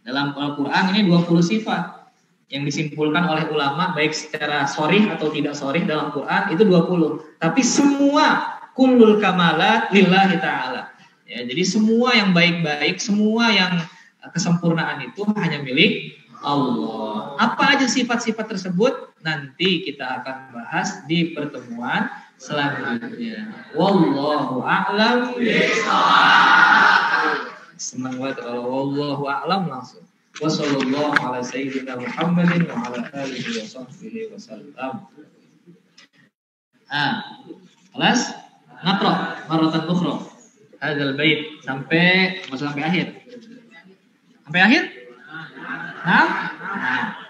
dalam Al-Quran ini 20 sifat. Yang disimpulkan oleh ulama baik secara sharih atau tidak sharih dalam Quran itu 20. Tapi semua kullul kamalat lillahi ta'ala. Ya, jadi semua yang baik-baik, semua yang kesempurnaan itu hanya milik Allah. Apa aja sifat-sifat tersebut nanti kita akan bahas di pertemuan selanjutnya. Wallahu a'lam bishawab. Senang banget kalau wallahu a'lam langsung. Wassallallahu ala sayyidina Muhammadin wa ala alihi wa sahbihi wasallam. Kelas naqra maratan ukhra hadzal bait sampai akhir. Sampai akhir? Nah,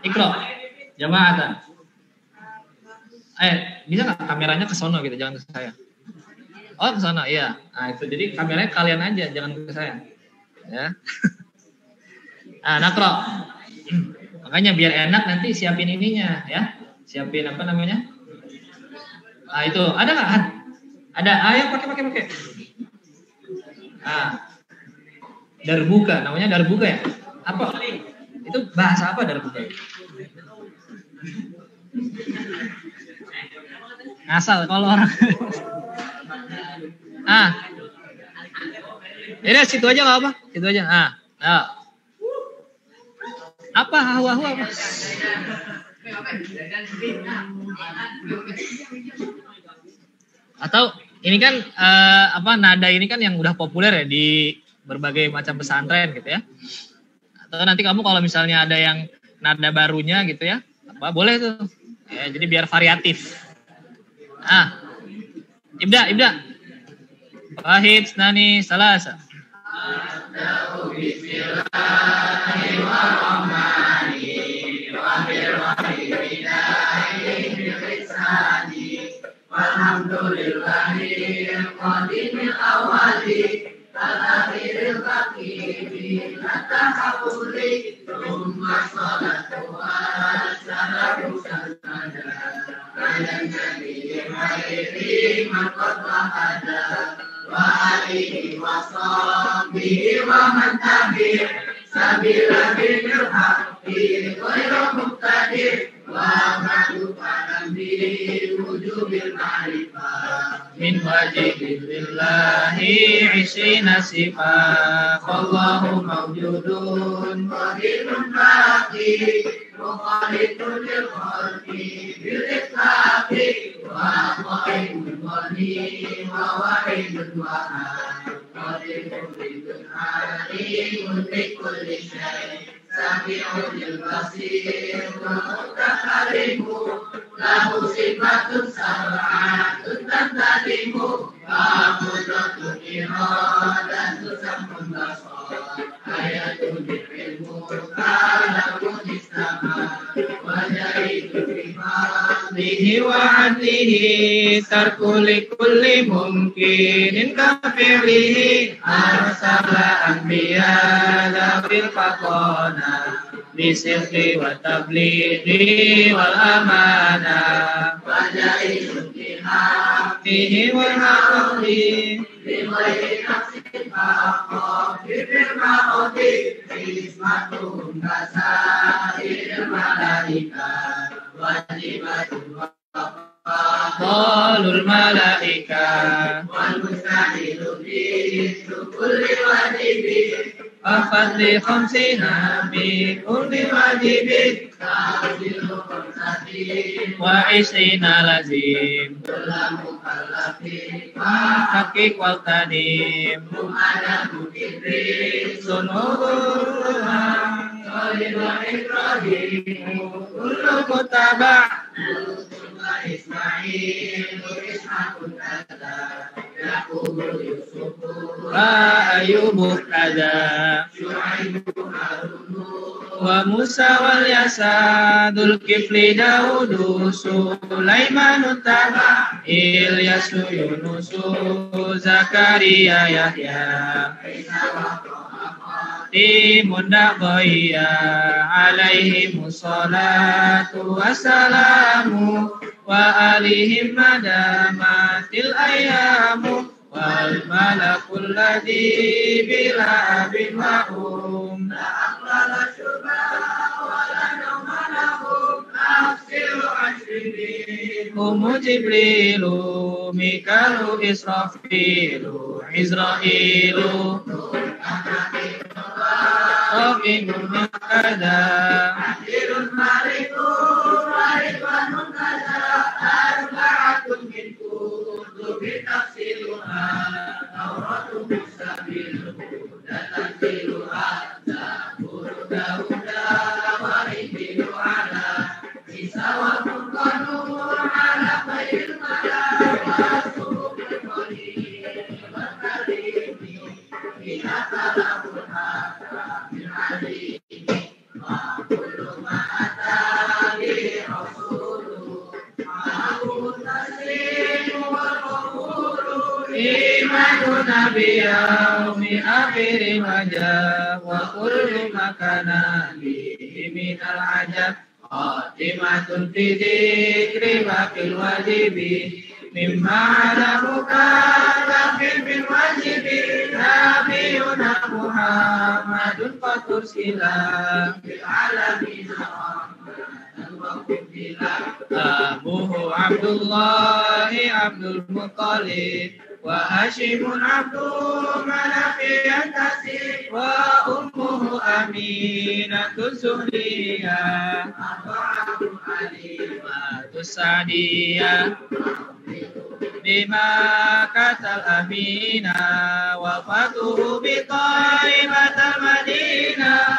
ikro, jamaatan. Bisa nggak kameranya ke sono gitu, jangan ke saya. Oh, ke sono, iya. Nah, itu jadi kameranya kalian aja, jangan ke saya. Ya. Nakro. Makanya biar enak nanti siapin ininya, ya. Siapin apa namanya? Itu ada nggak? Ada. Ayo pakai. Darbuka, namanya darbuka ya? Apa? Itu bahasa apa darbuka? Ngasal kalau orang. Ini situ aja nggak apa? Situ aja. Apa? Hawa apa? Atau ini kan nada ini kan yang udah populer ya di berbagai macam pesantren gitu ya. Atau nanti kamu kalau misalnya ada yang nada barunya gitu ya, boleh tuh. Ya, jadi biar variatif. Ibda. Wahid, Nani, Salasa. Alhamdulillahil qadimil awali al-akhiril baqi at-tahabbuli thumma salatu wassalamu ala nabiyil khairi man qad wahada wa alihi wa sahbihi wa man tabi'a sabila bil haqqi ghairu muqtadir wa ma'du bil wujubil ma'rifah min wajibillahi isina sifat wallahu mawjudun qadirun baqi muqallidun lil khalqi bil itlaqi wa qaidul wali wa wahidul wahad qadirun bil alim bi kulli shay sami'un lil basir wa mutaqallimu lahu sifatun sab'atun tantalimu ma'budatun iradatun samun basar ayatul ilmu kalamun istama wa jahidul وعدله ترك لكل ممكن كفعله أرسل أنبياء ذوي الفطانة بالصدق والتبليغ والأمانة وجعل بحقه والحق بغير نفس فأخاف بالموت حكمتهم كسائر الملائكة واجبة أفضل الملائكة والمستحيل في كل واجب أخذ خمسين بكل واجب تعزل خمسة وعشرين لازم كل مكلف حقق والتنيم مؤدب كبري سنوها صالح إبراهيم كل متبع إسماعيل إسحاق كذا يعقوب يوسف وأيوب كذا شعيب هارون وموسى واليسع ذو الكفل داود سليمان تبع إلياس يونس زكريا يحيى Mundabaia alaihi musallatu wassalamu wa alihim madamatil ayamu wal malakul ladhi bila abin ma'um la aqlala syubha wa la nawmanahum afsiru ashribi Jibrilu Mikalu Israfilu Izrailu Rabbinul Mukada Akhirul Maliku Marifanul Kada Arba'atun min kutubi tafsiruha Tawratu Musabilu Datanziluha Zabur Dauda Waribilu Ala Isa wa Furqanu Ala Khairil Mala Wasuhu Kekoli Wakarimi Ila Salabul Haka Nabi yaumi akhiri wajah wa kullu makana bihi minal ajab khatimatun fi dzikri wa fil wajibi mimma ala mukallafin bil wajibi nabiyuna Muhammadun fatur silam bil alamin Abuhu Abdullahi Abdul Muttalib wa Hashimun Abdul Manafiyan Tasib wa ummuhu Aminatun Zuhriyah Abu Halimatu Sa'diyah bima katal amina wa fatuhu bi taibatal madinah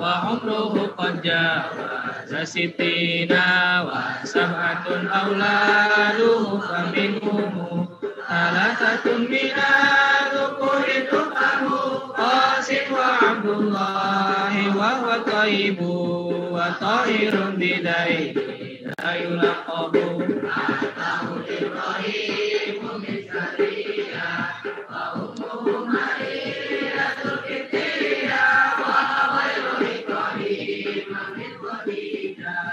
wa umruhu qad jawaza sittina wa sab'atun auladuhu faminhum thalathatun minadhukuri tukahu Qasim wa Abdullahi wa huwa thayyibu wa tahirun bidaini la yulaqabu atahu Ibrahimu min sariyah wa ummuhu Mariyatul Qibtiyah wa ghairu Ibrahim min Khadijah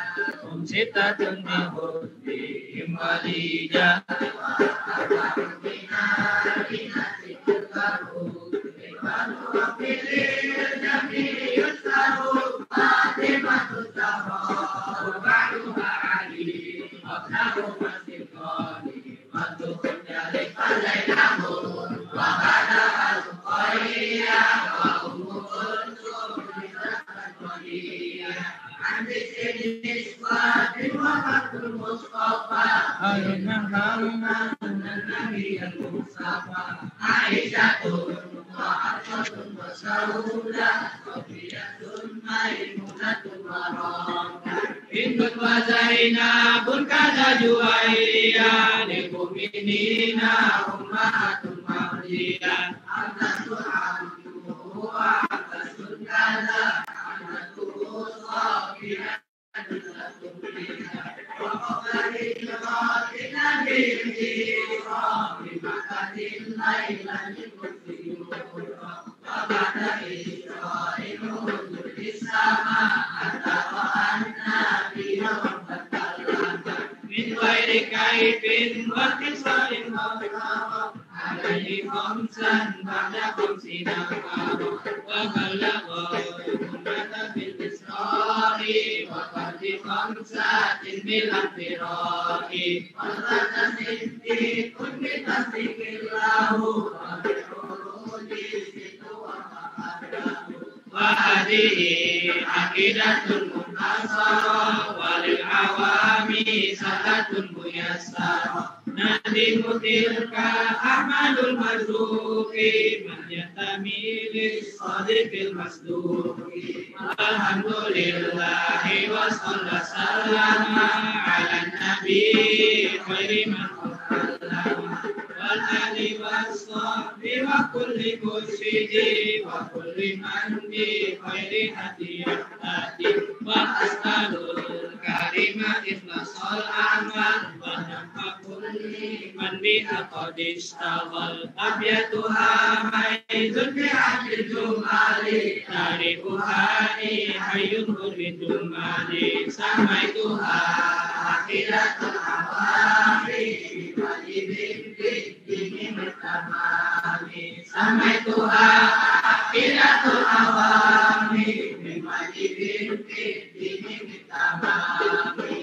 sitatun min hudbihim waliyah wa arba'un min al-binati tukaru Ibrahim wa filil jamil yusaru Fatimatu Zahra ba'duha Ali Abnahu Masifani Matuhun Yalik Al-Laylamun wa hada al-Qariyyah wa umul Suhrizakan Waliyah Andisini Nisbatin wa Fatul Mustafa Ayunah Harunah Nabi Al-Mustafa Aisyatun wa Arfatun wa Saudah Sofiyatun Maimunatun wa Ramah Hindun wa Zainabun kada Juwairiyah Lil mu'minina ummahatun mardiyah Abdasul Hamdu wa Abdasul Kada Abdasul Wahadihi akidatul munasara walil awami salatun muyassara nadimu tilka ahmadul mazruki man yatami lis sadiqil masduki alhamdulillahi wa sallama ala nabi khairi man kallama wal ali was sahbi wa kulli mursyidi wa kulli man bi khairi hadiyati wa as'alul karima ikhlasul amal wa nafa kulli man biha qad ishtaghal abyatuha haizun fi abdil jumali tarihuhani hayyun hurridul mali samaituha akhilatul awami walidin bidini mutamami samaituha akhilatul awami walidin bidini mutamami.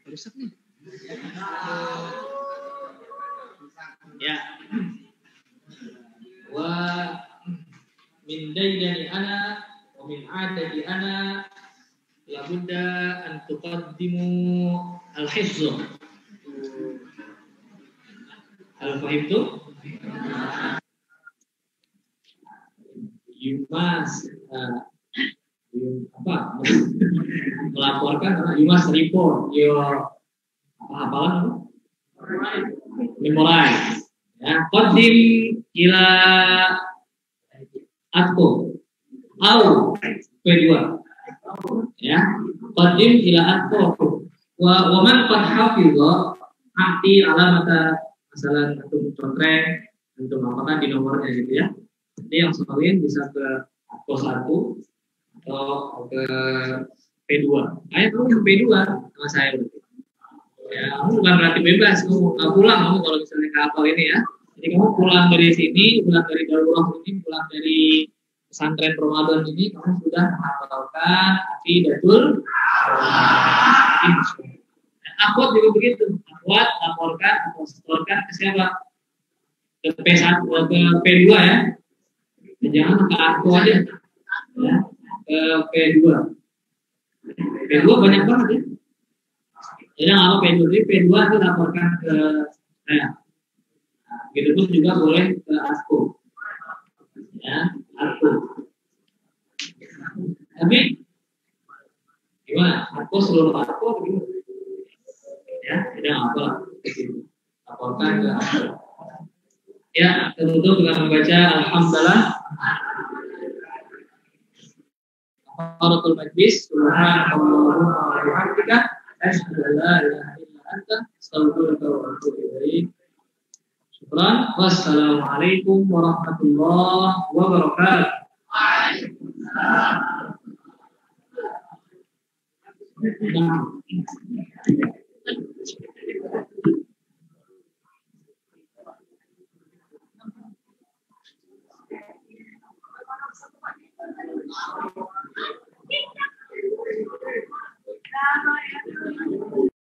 Rusak nih. Ya. Wa min daydani ana wa min adadi ana labudda an tuqaddimu al-hifz. Al-fahimtu? You must melaporkan, you must report your hafalan, memorize. Ya, qaddim ila atko au P2. Ya, qaddim ila atko wa man qad hafidha ati alamata masalah untuk contreng untuk apakah di nomornya gitu ya. Jadi yang sekalian bisa ke atko 1 atau ke P2. Ayo kamu ke P2 sama saya berarti. Ya, kamu bukan berarti bebas, kamu nggak pulang kamu kalau misalnya ke apel ini ya. Jadi kamu pulang dari sini, pulang dari Darullah ini, pulang dari pesantren Ramadan ini, kamu sudah menghafalkan aqidatul. Akhwat juga begitu. Akhwat laporkan atau setorkan ke siapa? Ke P1 ke P2 ya. Jangan ke aku aja. Ya. Ke P2. P2 banyak banget ya. Jadi apa P2 itu P2 itu laporkan ke saya. Nah, gitu pun juga boleh ke ASKO. Ya, ASKO. Tapi gimana? ASKO seluruh ASKO gimana? Ya, tidak apa. Laporkan ke ASKO. Ya, tertutup dengan membaca Alhamdulillah. Qaratul majlis subhanallah wa bihamdika asyhadu an la ilaha illa anta astaghfiruka wa atubu ilaik. Syukran. Wassalamualaikum warahmatullahi wabarakatuh. Waalaikumsalam.